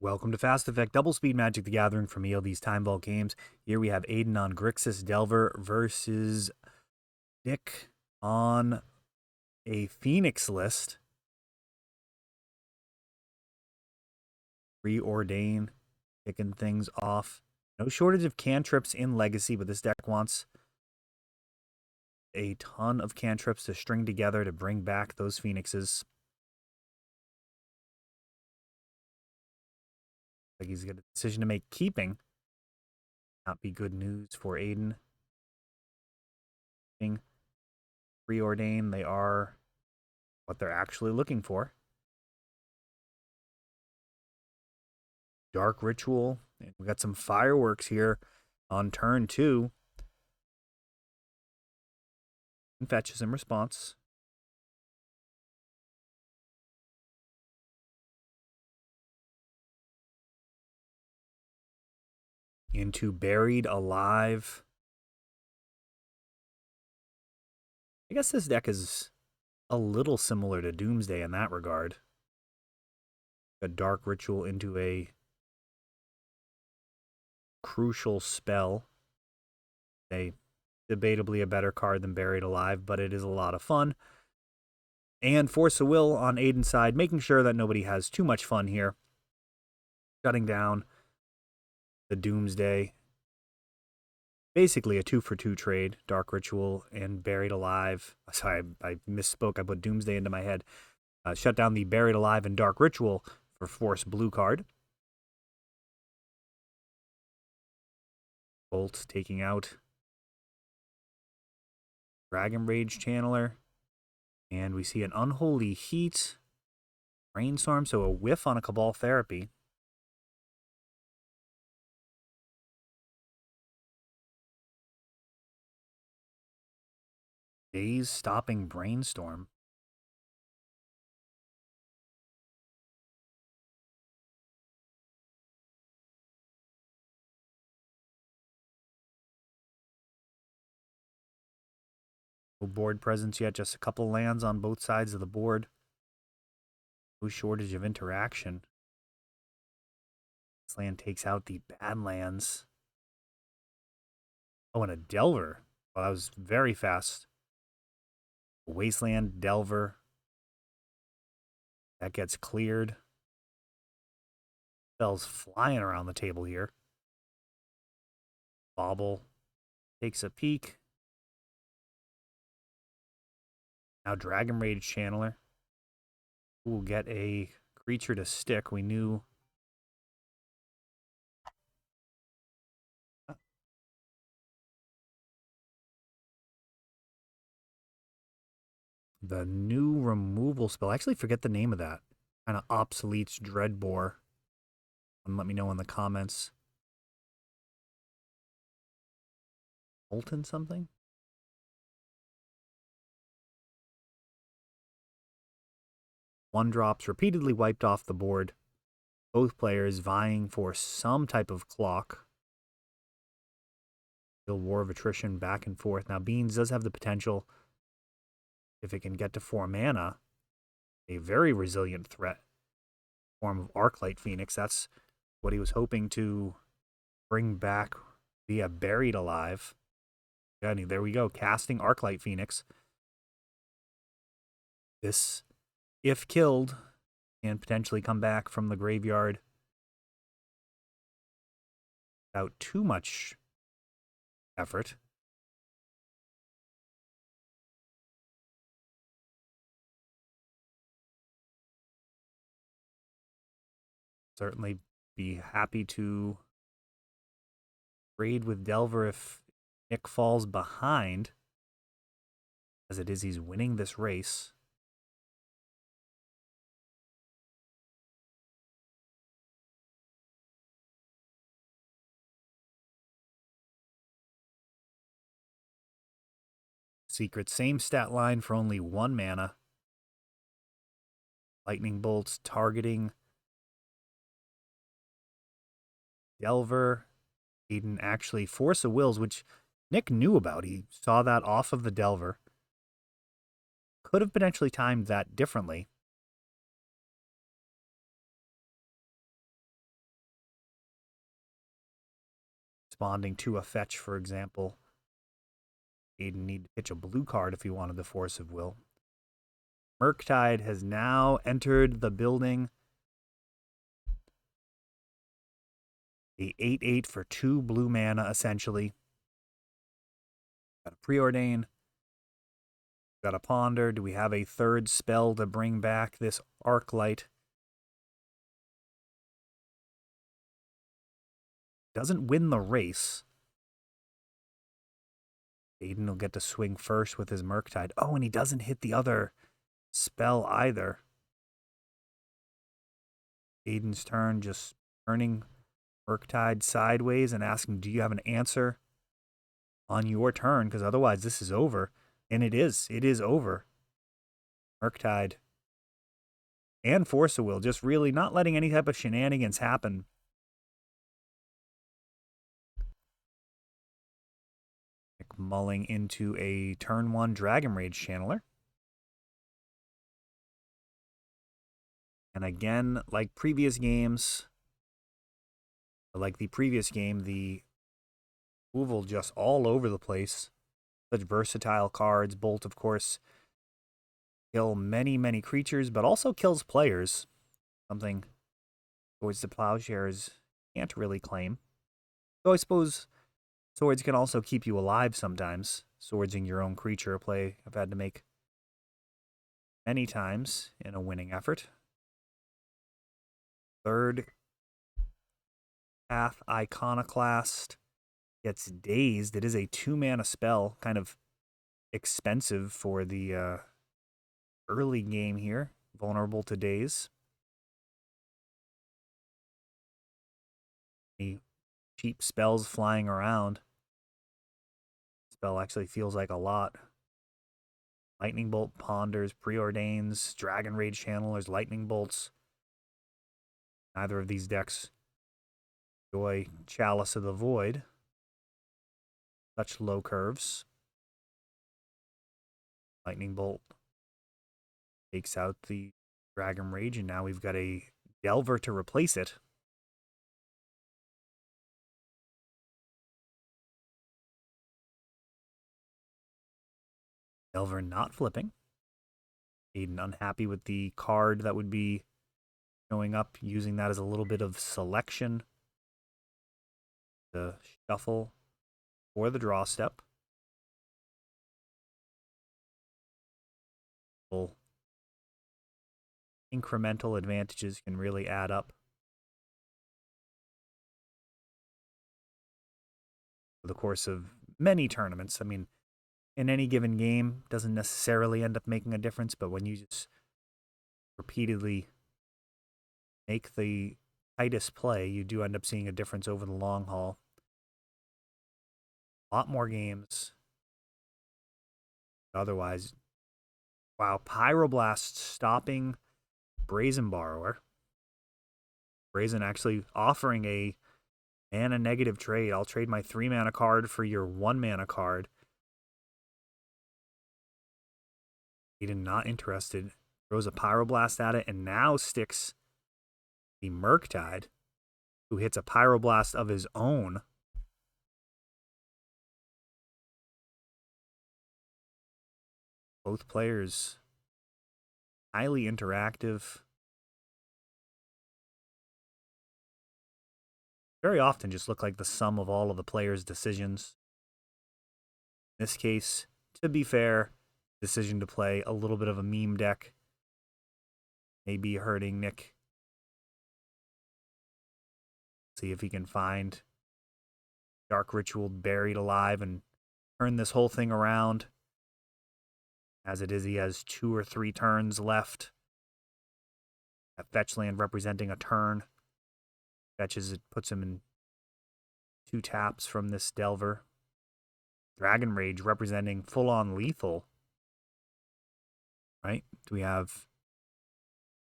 Welcome to Fast Effect Double Speed Magic the Gathering from ELD's Time Vault Games. Here we have Aiden on Grixis Delver versus Nick on a Phoenix list. Preordain, kicking things off. No shortage of cantrips in Legacy, but this deck wants a ton of cantrips to string together to bring back those Phoenixes. Like he's got a decision to make keeping. Not be good news for Aiden. Preordain, they are what they're actually looking for. Dark Ritual. And we got some fireworks here on turn 2. Fetches in response. Into Buried Alive. I guess this deck is a little similar to Doomsday in that regard. A Dark Ritual into a Crucial Spell. Debatably a better card than Buried Alive, but it is a lot of fun. And Force of Will on Aiden's side, making sure that nobody has too much fun here. Shutting down the Doomsday. Basically a 2-for-2 trade, Dark Ritual and Buried Alive. Sorry, I misspoke. I put Doomsday into my head. Shut down the Buried Alive and Dark Ritual for Force Blue card. Bolt taking out Dragon Rage Channeler. And we see an Unholy Heat, Brainstorm, so a whiff on a Cabal Therapy. Daze stopping Brainstorm. No board presence yet, just a couple lands on both sides of the board. No shortage of interaction. This land takes out the bad lands. Oh, and a Delver. Well, that was very fast. Wasteland, Delver. That gets cleared. Spells flying around the table here. Bobble takes a peek. Now Dragon Rage Channeler. We'll get a creature to stick. We knew the new removal spell. I actually forget the name of that. Kind of obsoletes Dreadbore. Let me know in the comments. Molten something? One drops repeatedly wiped off the board. Both players vying for some type of clock. Still War of Attrition back and forth. Now Beans does have the potential, if it can get to 4 mana, a very resilient threat. Form of Arclight Phoenix. That's what he was hoping to bring back via Buried Alive. And there we go, casting Arclight Phoenix. This, if killed, can potentially come back from the graveyard without too much effort. Certainly be happy to trade with Delver if Nick falls behind. As it is, he's winning this race. Secret, same stat line for only 1 mana. Lightning bolts targeting Delver. Aiden actually Force of Wills, which Nick knew about. He saw that off of the Delver. Could have potentially timed that differently. responding to a fetch, for example. Aiden need to pitch a blue card if he wanted the Force of Will. Murktide has now entered the building. The 8/8 for 2 blue mana, essentially. Got a Preordain. Got a Ponder. Do we have a third spell to bring back this Arclight? Doesn't win the race. Aiden will get to swing first with his Murktide. Oh, and he doesn't hit the other spell either. Aiden's turn, just turning Murktide sideways and asking, do you have an answer on your turn? Because otherwise this is over. And it is. It is over. Murktide and Force of Will just really not letting any type of shenanigans happen. Mulling into a turn 1 Dragon Rage Channeler. And again, like previous games, like the previous game, the removal just all over the place. Such versatile cards. Bolt, of course, kill many, many creatures, but also kills players. Something Swords to Plowshares can't really claim. So I suppose swords can also keep you alive sometimes. Swordsing your own creature play I've had to make many times in a winning effort. Third Path Iconoclast gets Dazed. It is a 2-mana spell, kind of expensive for the early game here. Vulnerable to Daze. Any cheap spells flying around. Spell actually feels like a lot. Lightning Bolt, Ponders, Preordains, Dragon Rage Channelers, Lightning Bolts. Neither of these decks enjoy Chalice of the Void. Such low curves. Lightning Bolt takes out the Dragon Rage, and now we've got a Delver to replace it. Delver not flipping. Aiden unhappy with the card that would be showing up, using that as a little bit of selection. The shuffle for the draw step. Incremental advantages can really add up. Over the course of many tournaments. I mean, in any given game, doesn't necessarily end up making a difference, but when you just repeatedly make the tightest play, you do end up seeing a difference over the long haul. A lot more games. Otherwise, wow, Pyroblast stopping Brazen Borrower. Brazen actually offering a mana negative trade. I'll trade my 3-mana card for your 1-mana card. Aiden not interested. Throws a Pyroblast at it and now sticks the Murktide, who hits a Pyroblast of his own. Both players highly interactive. Very often just look like the sum of all of the players' decisions. In this case, to be fair, decision to play a little bit of a meme deck may be hurting Nick. See if he can find Dark Ritual buried alive and turn this whole thing around. As it is, he has 2 or 3 turns left. A fetch land representing a turn. Fetches it, puts him in 2 taps from this Delver. Dragon Rage representing full-on lethal. Right? Do we have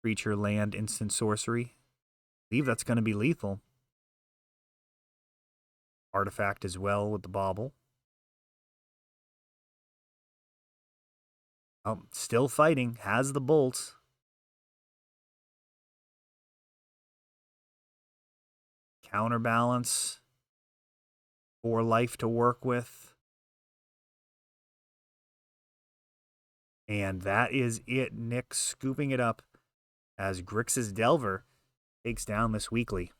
creature, land, instant sorcery? I believe that's going to be lethal. Artifact as well with the bauble. Oh, still fighting. Has the bolts. Counterbalance. 4 life to work with. And that is it. Nick scooping it up as Grixis Delver takes down this weekly.